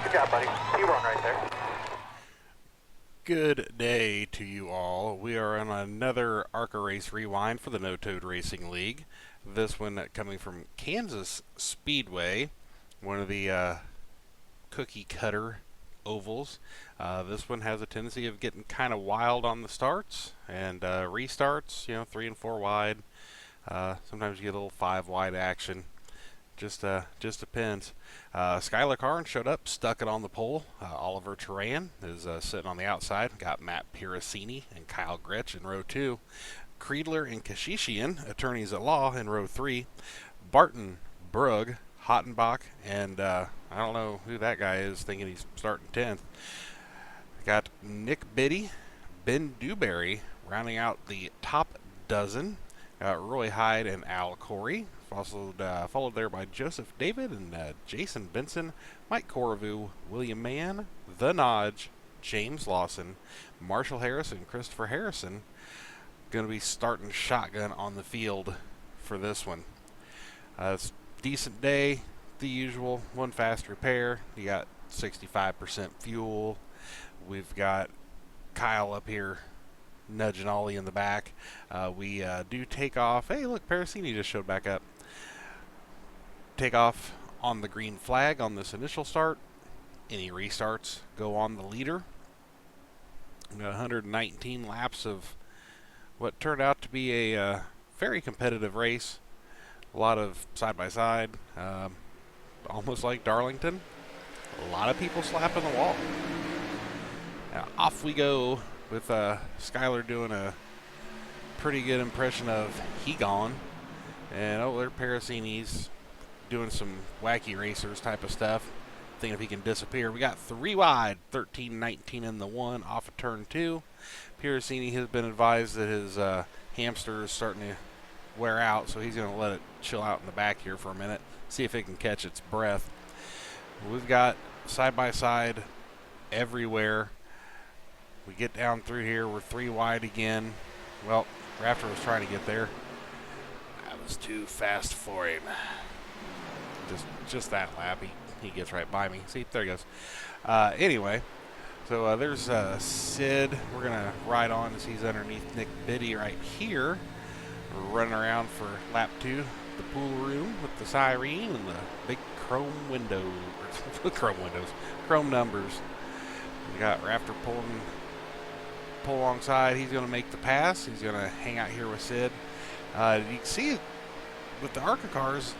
Good job, buddy. P1 right there. Good day to you all. We are on another Arca Race Rewind for the No Toad Racing League. This one coming from Kansas Speedway, one of the cookie cutter ovals. This one has a tendency of getting kind of wild on the starts and restarts, 3 and 4 wide. Sometimes you get a little 5 wide action. Just depends. Skylar Karn showed up, stuck it on the pole. Oliver Turan is sitting on the outside. Got Matt Piracini and Kyle Gretsch in row 2. Creedler and Kashishian, attorneys at law, in row 3. Barton, Brugg, Hottenbach, and I don't know who that guy is, thinking he's starting 10th. Got Nick Biddy, Ben Dewberry rounding out the top dozen. Got Roy Hyde and Al Corey. Followed there by Joseph David and Jason Benson, Mike Corriveau, William Mann, The Nodge, James Lawson, Marshall Harris, and Christopher Harrison. Going to be starting shotgun on the field for this one. It's a decent day, the usual. One fast repair. You got 65% fuel. We've got Kyle up here nudging Ollie in the back. We do take off. Hey, look, Parasini just showed back up. Take off on the green flag on this initial start. Any restarts go on the leader. We got 119 laps of what turned out to be a very competitive race. A lot of side-by-side, almost like Darlington. A lot of people slapping the wall. Now off we go with Skylar doing a pretty good impression of He Gone. And there Parasini's doing some wacky racers type of stuff. Thinking if he can disappear. We got 3 wide, 13-19 in the 1 off of turn 2. Piracini has been advised that his hamster is starting to wear out, so he's going to let it chill out in the back here for a minute, see if it can catch its breath. We've got side-by-side everywhere. We get down through here, we're 3 wide again. Well, Rafter was trying to get there. That was too fast for him. Just that lap, he gets right by me. See, there he goes. Anyway, so there's Sid. We're going to ride on as he's underneath Nick Biddy right here. We're running around for lap 2, the pool room with the siren and the big chrome windows. Chrome numbers. We got Rafter pull alongside. He's going to make the pass. He's going to hang out here with Sid. You can see with the Arca cars,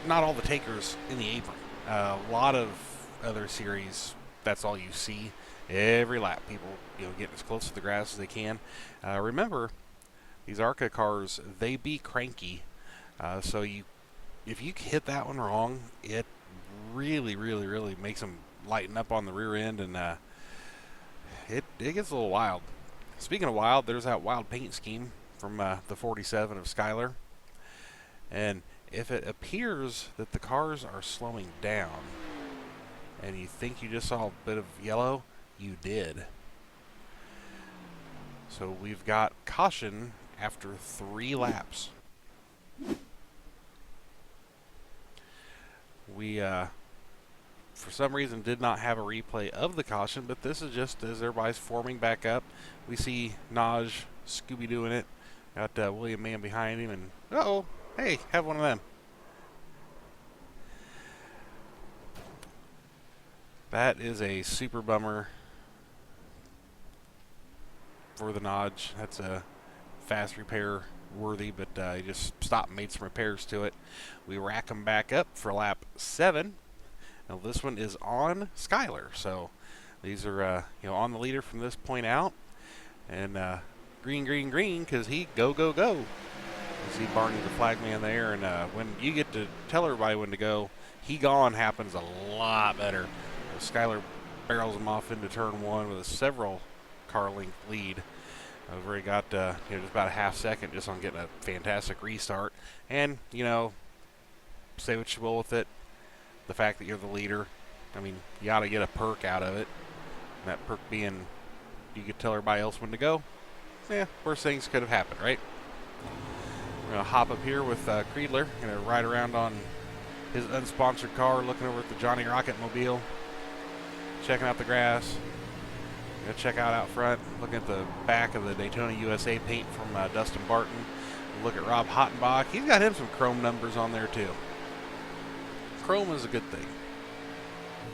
not all the takers in the apron. A lot of other series, that's all you see. Every lap, people getting as close to the grass as they can. Remember, these Arca cars, they be cranky. So if you hit that one wrong, it really, really, really makes them lighten up on the rear end, and it gets a little wild. Speaking of wild, there's that wild paint scheme from the 47 of Skylar. And if it appears that the cars are slowing down and you think you just saw a bit of yellow, you did. So we've got caution after 3 laps. We, for some reason, did not have a replay of the caution, but this is just as everybody's forming back up. We see Naj Scooby doing it. Got William Mann behind him, and uh-oh, hey, have one of them. That is a super bummer for the Nodge. That's a fast repair worthy, but he just stopped and made some repairs to it. We rack them back up for lap 7. Now this one is on Skylar, so these are on the leader from this point out, and green, green, green, because he go, go, go. You see Barney the flag man there, and when you get to tell everybody when to go, He Gone happens a lot better. Skylar barrels him off into turn 1 with a several car length lead. Where he got just about a half second just on getting a fantastic restart. And, say what you will with it. The fact that you're the leader, I mean, you ought to get a perk out of it. And that perk being you could tell everybody else when to go. Yeah, worst things could have happened, right? We're going to hop up here with Creedler. Going to ride around on his unsponsored car, looking over at the Johnny Rocket mobile, checking out the grass. Gonna check out front, looking at the back of the Daytona USA paint from Dustin Barton. Look at Rob Hottenbach. He's got him some chrome numbers on there too. Chrome is a good thing.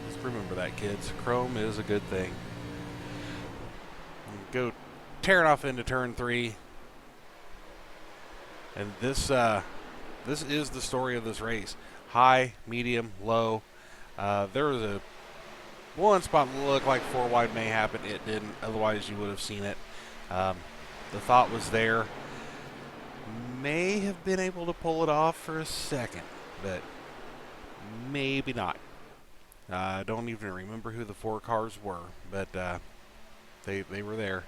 Just remember that, kids. Chrome is a good thing. Go tearing off into turn 3. And this is the story of this race. High, medium, low. There was a one spot that looked like 4 wide may happen. It didn't. Otherwise, you would have seen it. The thought was there. May have been able to pull it off for a second, but maybe not. I don't even remember who the 4 cars were, but they were there.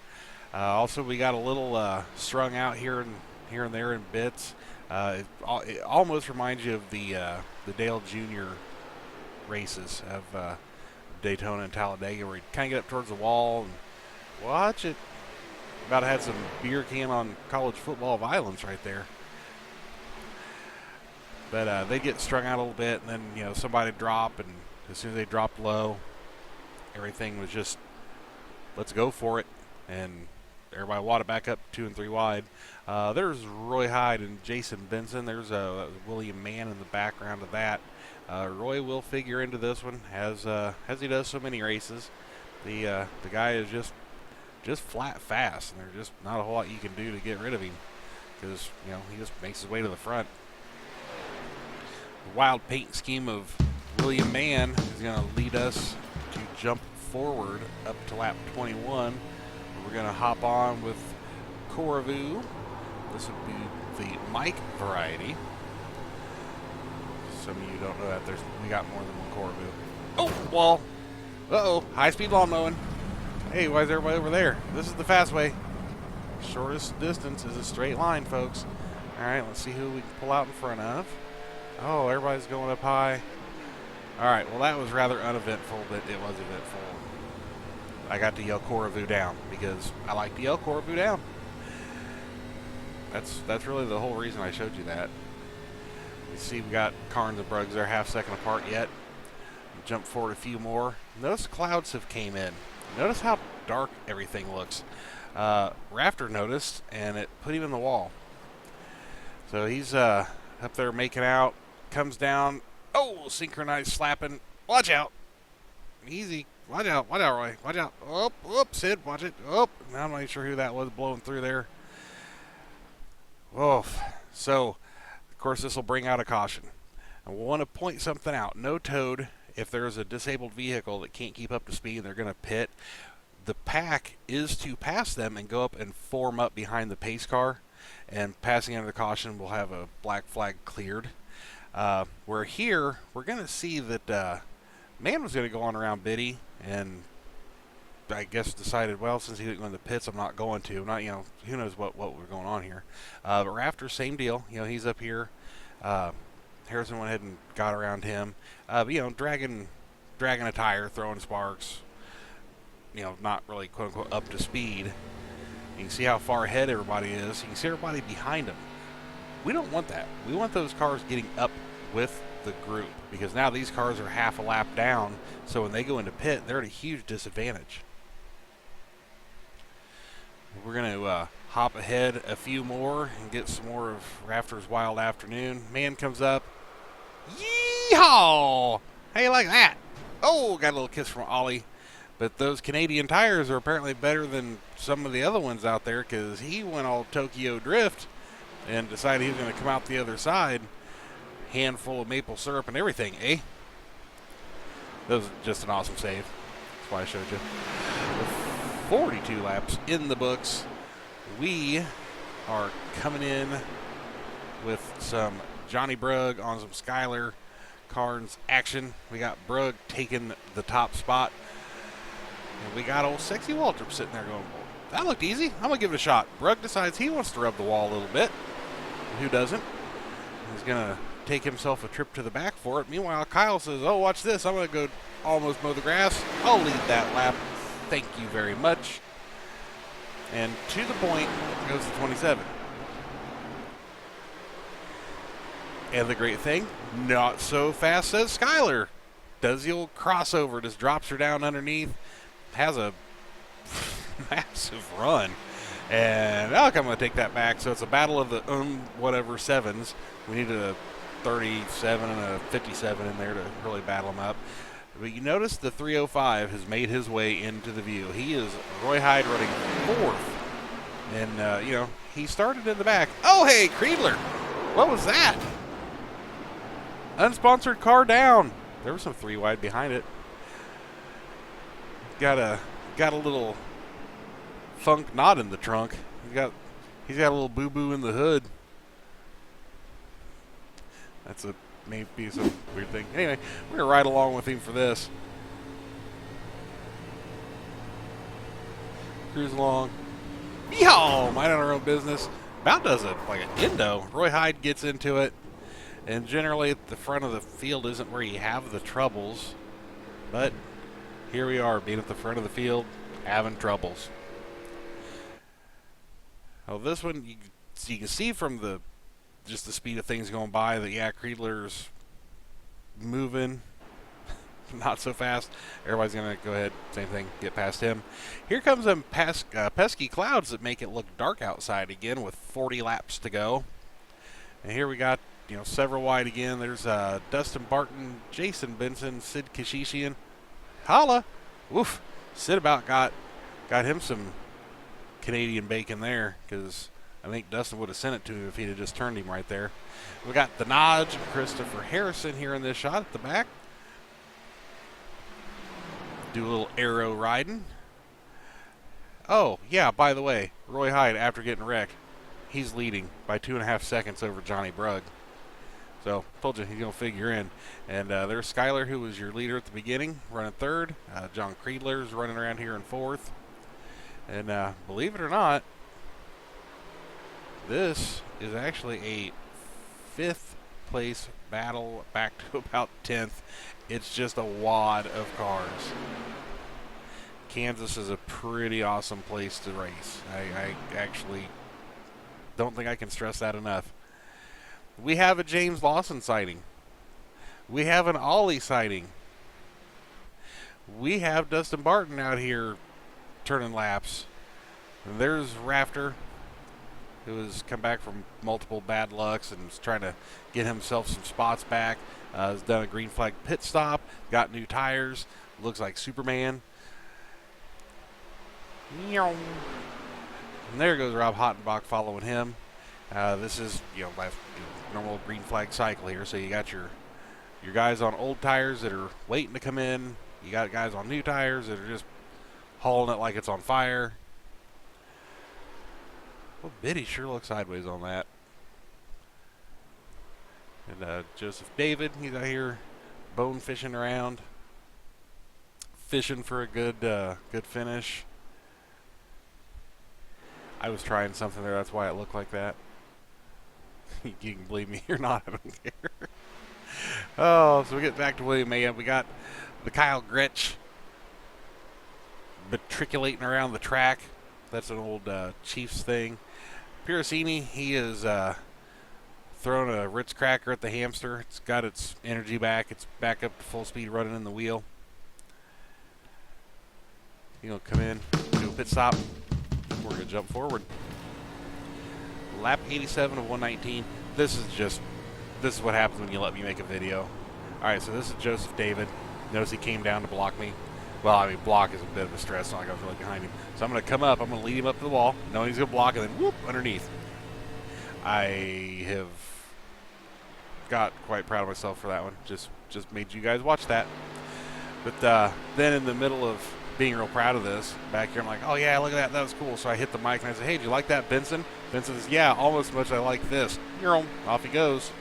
Also, we got a little strung out here and there in bits. It almost reminds you of the Dale Jr. races of Daytona and Talladega, where you kind of get up towards the wall and watch it. About to have some beer can on college football violence right there. But they get strung out a little bit, and then somebody drop, and as soon as they dropped low, everything was just let's go for it, and everybody wadded back up 2 and 3 wide. There's Roy Hyde and Jason Benson. There's William Mann in the background of that. Roy will figure into this one as he does so many races. The guy is just flat fast, and there's just not a whole lot you can do to get rid of him, because he just makes his way to the front. The wild paint scheme of William Mann is going to lead us to jump forward up to lap 21. We're going to hop on with Corvu. This would be the Mike variety. Some of you don't know that we got more than one Corvu. Oh, wall. Uh-oh, high-speed lawn mowing. Hey, why is everybody over there? This is the fast way. Shortest distance is a straight line, folks. All right, let's see who we can pull out in front of. Oh, everybody's going up high. All right, well, that was rather uneventful, but it was eventful. I got to yell Corvu down because I like to yell Corvu down. That's really the whole reason I showed you that. You see we got Carnes and Bruggs there, half second apart yet. Jump forward a few more. Notice clouds have came in. Notice how dark everything looks. Rafter noticed, and it put him in the wall. So he's up there making out. Comes down. Oh, synchronized slapping. Watch out. Easy. Watch out, Roy. Watch out. Oh, Sid, watch it. Oh, I'm not even sure who that was blowing through there. Oh, so, of course, this will bring out a caution. And we'll want to point something out. No toad. If there's a disabled vehicle that can't keep up to speed and they're going to pit, the pack is to pass them and go up and form up behind the pace car. And passing under the caution will have a black flag cleared. Where here, we're going to see that Mann was going to go on around Biddy, and I guess decided, well, since he didn't go in the pits, I'm not going to. Not, who knows what we're going on here. But Rafter, same deal. He's up here. Harrison went ahead and got around him. But, dragging a tire, throwing sparks. Not really, quote unquote, up to speed. You can see how far ahead everybody is. You can see everybody behind them. We don't want that. We want those cars getting up with the group, because now these cars are half a lap down, so when they go into pit, they're at a huge disadvantage. We're going to hop ahead a few more and get some more of Rafter's Wild Afternoon. Mann comes up. Yeehaw! How you like that? Oh, got a little kiss from Ollie. But those Canadian tires are apparently better than some of the other ones out there, because he went all Tokyo Drift and decided he was going to come out the other side. Handful of maple syrup and everything, eh? That was just an awesome save. That's why I showed you. 42 laps in the books. We are coming in with some Johnny Brugg on some Skyler Carnes action. We got Brugg taking the top spot. And we got old Sexy Waltrip sitting there going, that looked easy. I'm going to give it a shot. Brugg decides he wants to rub the wall a little bit. Who doesn't? He's going to take himself a trip to the back for it. Meanwhile, Kyle says, oh, watch this. I'm going to go almost mow the grass. I'll lead that lap. Thank you very much. And to the point goes to 27. And the great thing, not so fast, says Skylar. Does the old crossover, just drops her down underneath, has a massive run. And I'm going to take that back. So it's a battle of the whatever sevens. We needed a 37 and a 57 in there to really battle them up. But you notice the 305 has made his way into the view. He is Roy Hyde running fourth. And, he started in the back. Oh, hey, Creedler. What was that? Unsponsored car down. There was some 3 wide behind it. Got a little funk knot in the trunk. He's got a little boo-boo in the hood. That's maybe some weird thing. Anyway, we're gonna ride along with him for this. Cruise along. Yeehaw! Minding our own business. About does it like an endo. Roy Hyde gets into it. And generally at the front of the field isn't where you have the troubles. But here we are, being at the front of the field, having troubles. Well, this one, you can see from just the speed of things going by that, yeah, Creedler's moving. Not so fast. Everybody's going to go ahead, same thing, get past him. Here comes them pesky clouds that make it look dark outside again with 40 laps to go. And here we got, several wide again. There's Dustin Barton, Jason Benson, Sid Kashishian. Holla! Woof! Sid about got him some Canadian bacon there, because I think Dustin would have sent it to him if he'd have just turned him right there. We got the Nodge and Christopher Harrison here in this shot at the back. Do a little arrow riding. Oh, yeah, by the way, Roy Hyde, after getting wrecked, he's leading by 2.5 seconds over Johnny Brugg. So, told you he's going to figure in. And there's Skylar, who was your leader at the beginning, running third. John Creedler's running around here in fourth. And believe it or not, this is actually a 5th place battle back to about 10th. It's just a wad of cars. Kansas is a pretty awesome place to race. I actually don't think I can stress that enough. We have a James Lawson sighting. We have an Ollie sighting. We have Dustin Barton out here turning laps. And there's Rafter, who has come back from multiple bad lucks and is trying to get himself some spots back. Has done a green flag pit stop, got new tires, looks like Superman. And there goes Rob Hottenbach following him. This is my normal green flag cycle here. So you got your guys on old tires that are waiting to come in. You got guys on new tires that are just hauling it like it's on fire. Well, Biddy sure looks sideways on that. And Joseph David, he's out here bone fishing around, fishing for a good finish. I was trying something there, that's why it looked like that. You can believe me or not, I don't care. Oh, so we get back to William Mayhem. We got the Kyle Gretsch matriculating around the track. That's an old Chiefs thing. Piracini, he is throwing a Ritz cracker at the hamster. It's got its energy back. It's back up to full speed running in the wheel. Come in, do a pit stop. We're going to jump forward. Lap 87 of 119. This is what happens when you let me make a video. All right, so this is Joseph David. Notice he came down to block me. Well, I mean, block is a bit of a stress, so I got really behind him. So I'm going to come up. I'm going to lead him up to the wall, knowing he's going to block, and then whoop, underneath. I have got quite proud of myself for that one. Just made you guys watch that. But then in the middle of being real proud of this, back here I'm like, oh yeah, look at that, that was cool. So I hit the mic and I said, hey, do you like that, Benson? Benson says, yeah, almost as much as I like this. Off he goes.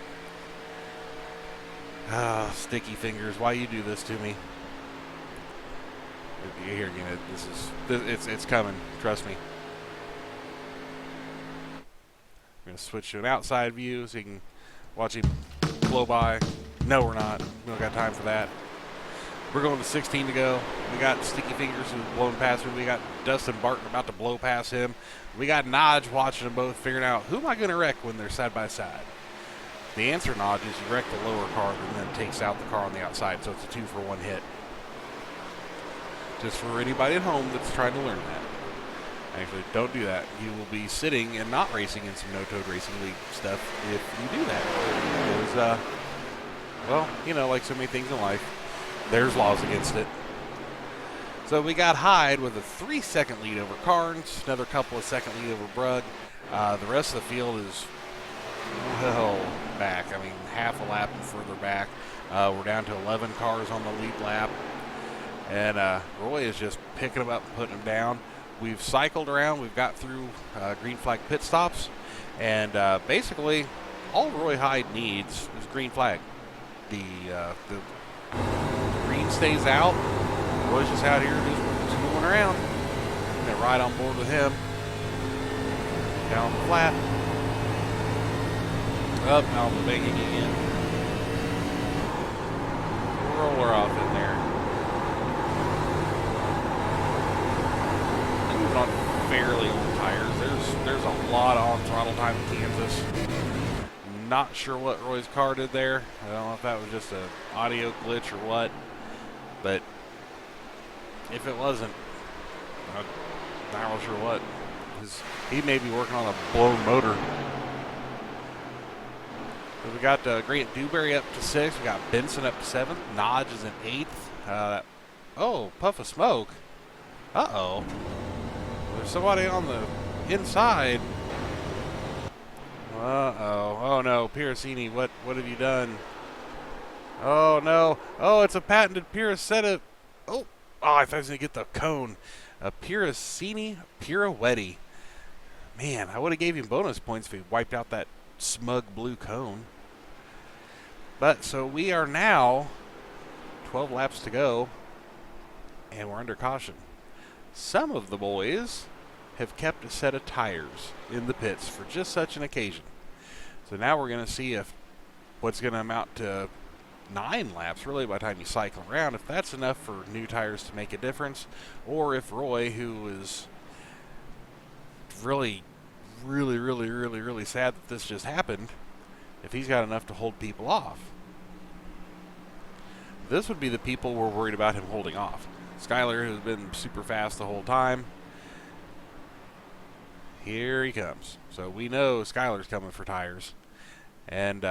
Ah, sticky fingers, why you do this to me? Here again, it's coming, trust me. I'm going to switch to an outside view so you can watch him blow by. No, we're not. We don't got time for that. We're going to 16 to go. We got Sticky Fingers who's blowing past me. We got Dustin Barton about to blow past him. We got Nodge watching them both, figuring out who am I going to wreck when they're side by side. The answer, Nodge, is you wreck the lower car and then takes out the car on the outside, so it's a 2-for-1 hit. Just for anybody at home that's trying to learn that. Actually, don't do that. You will be sitting and not racing in some No-Toad Racing League stuff if you do that. Because, well, you know, like so many things in life, there's laws against it. So we got Hyde with a 3-second lead over Carnes, another couple of second lead over Brugg. The rest of the field is well back. I mean, half a lap and further back. We're down to 11 cars on the lead lap. And Roy is just picking them up and putting them down. We've cycled around. We've got through green flag pit stops. And basically, all Roy Hyde needs is green flag. The green stays out. Roy's just out here just fooling around. I'm going to ride on board with him. Down the flat. Up, now I'm banging again. Roller off in there. Moving on fairly old tires. There's a lot on throttle time in Kansas. Not sure what Roy's car did there. I don't know if that was just an audio glitch or what. But if it wasn't, I'm not real sure what. He may be working on a blown motor. So we got Grant Dewberry up to 6th. We got Benson up to 7th. Nodge is in 8th. Oh, puff of smoke. Uh-oh. There's somebody on the inside. Uh-oh. Oh, no. Piracini, what have you done? Oh, no. Oh, it's a patented Piracetta. Oh, I thought I was going to get the cone. A Piracini Pirouetti. Man, I would have gave him bonus points if he wiped out that smug blue cone. But, so we are now 12 laps to go, and we're under caution. Some of the boys have kept a set of tires in the pits for just such an occasion. So now we're going to see if what's going to amount to 9 laps, really, by the time you cycle around, if that's enough for new tires to make a difference, or if Roy, who is really sad that this just happened, if he's got enough to hold people off. This would be the people we're worried about him holding off. Skyler has been super fast the whole time. Here he comes. So we know Skyler's coming for tires. And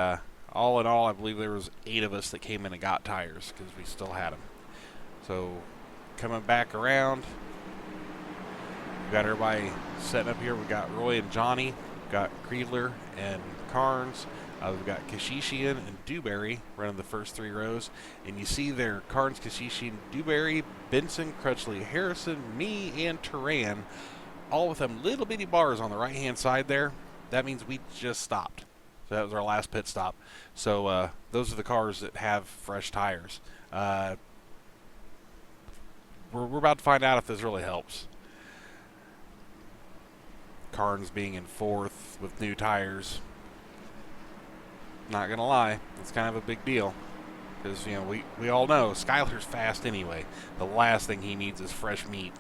all in all, I believe there was 8 of us that came in and got tires because we still had them. So coming back around, we got everybody setting up here. We got Roy and Johnny. We've got Creedler and Carnes. We've got Kashishian and Dewberry running the first 3 rows. And you see there, Carnes, Kashishian, Dewberry, Benson, Crutchley, Harrison, me, and Turan, all with them little bitty bars on the right-hand side there. That means we just stopped. So that was our last pit stop. So those are the cars that have fresh tires. We're about to find out if this really helps. Carnes being in 4th with new tires. Not gonna lie, it's kind of a big deal because, you know, we all know Skyler's fast anyway. The last thing he needs is fresh meat.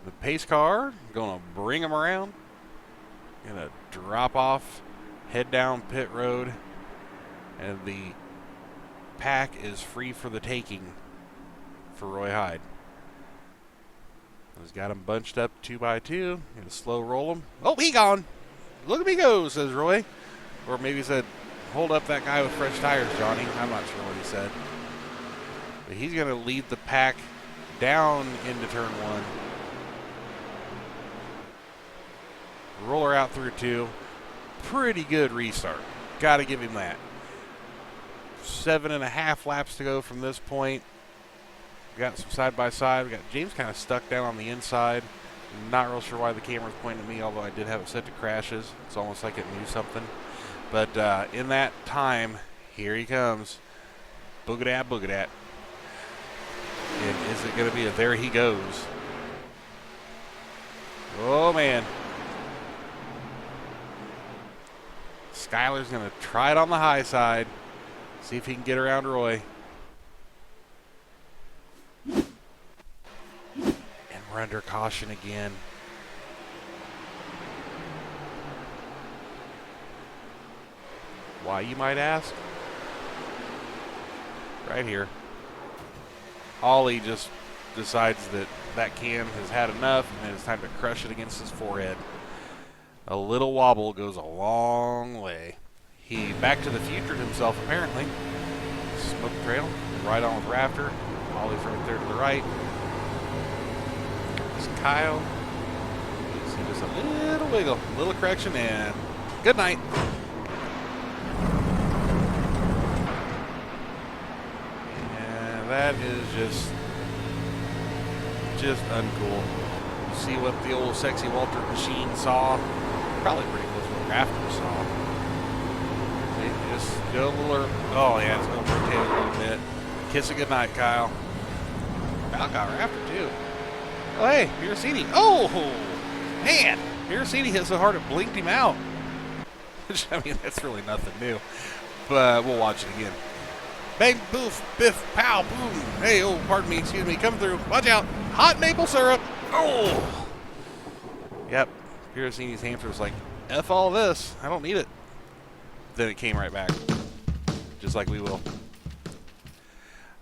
The pace car gonna bring him around, gonna drop off, head down pit road, and the pack is free for the taking for Roy Hyde. He's got him bunched up 2 by 2. Gonna slow roll him. Oh, he gone. Look at me go, says Roy. Or maybe he said, hold up that guy with fresh tires, Johnny. I'm not sure what he said. But he's going to lead the pack down into turn 1. Roller out through 2. Pretty good restart. Got to give him that. 7.5 laps to go from this point. We got some side-by-side. We got James kind of stuck down on the inside. Not real sure why the camera's pointing at me, although I did have it set to crashes. It's almost like it knew something. But in that time, here he comes. Boogadat, boogadat. And is it going to be a there he goes? Oh, man. Skyler's going to try it on the high side. See if he can get around Roy. We're under caution again. Why, you might ask? Right here. Ollie just decides that that can has had enough and it's time to crush it against his forehead. A little wobble goes a long way. He back to the future himself, apparently. Smoke trail, right on with Raptor. Ollie's right there to the right. There's Kyle. You see just a little wiggle, a little correction, and good night. And that is just uncool. See what the old sexy Walter machine saw. Probably pretty close to what Raptor saw. See, just go a little. Oh yeah, it's going to rotate a little bit. Kiss it goodnight, Kyle. Kyle got Raptor too. Oh hey, Piracini. Oh man, Piracini hit so hard it blinked him out. Which, I mean, that's really nothing new. But we'll watch it again. Bang, boof, biff, pow, boom. Hey, oh, pardon me, excuse me, come through. Watch out. Hot maple syrup. Oh. Yep. Piracini's hamster was like, F all this. I don't need it. Then it came right back. Just like we will.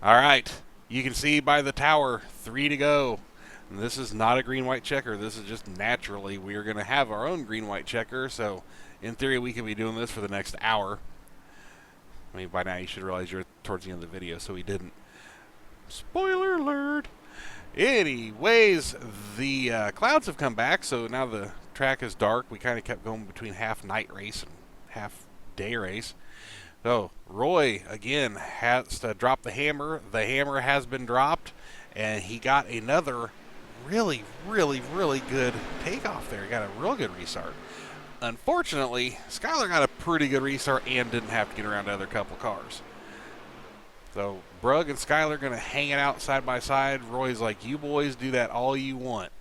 All right. You can see by the tower, 3 to go. And this is not a green-white checker. This is just naturally we are going to have our own green-white checker. So, in theory, we can be doing this for the next hour. I mean, by now you should realize you're towards the end of the video, so we didn't. Spoiler alert! Anyways, the clouds have come back, so now the track is dark. We kind of kept going between half night race and half day race. So, Roy, again, has to drop the hammer. The hammer has been dropped, and he got another really, really, really good takeoff there. He got a real good restart. Unfortunately, Skylar got a pretty good restart and didn't have to get around the other couple cars. So, Brugg and Skylar are going to hang it out side by side. Roy's like, you boys do that all you want.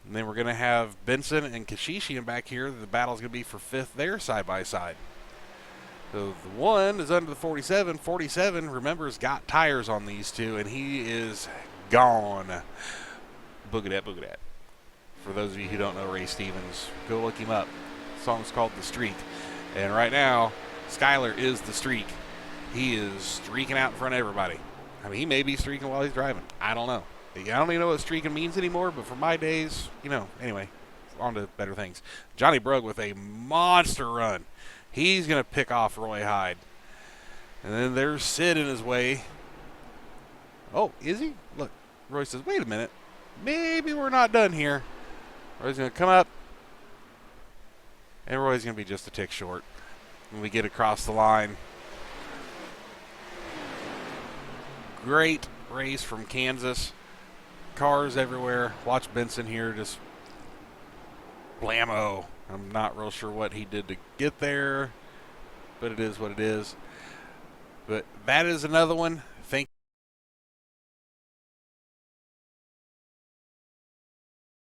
And then we're going to have Benson and Kashishian back here. The battle's going to be for 5th there side by side. So, the one is under the 47. 47, remember, has got tires on these two, and he is gone. Boogadat, boogadat. For those of you who don't know Ray Stevens, go look him up. The song's called The Streak. And right now, Skylar is the streak. He is streaking out in front of everybody. I mean, he may be streaking while he's driving. I don't know. I don't even know what streaking means anymore, but for my days, you know, anyway, on to better things. Johnny Brugg with a monster run. He's going to pick off Roy Hyde. And then there's Sid in his way. Oh, is he? Look, Roy says, wait a minute. Maybe we're not done here. Roy's going to come up. And Roy's going to be just a tick short when we get across the line. Great race from Kansas. Cars everywhere. Watch Benson here just blammo. I'm not real sure what he did to get there, but it is what it is. But that is another one.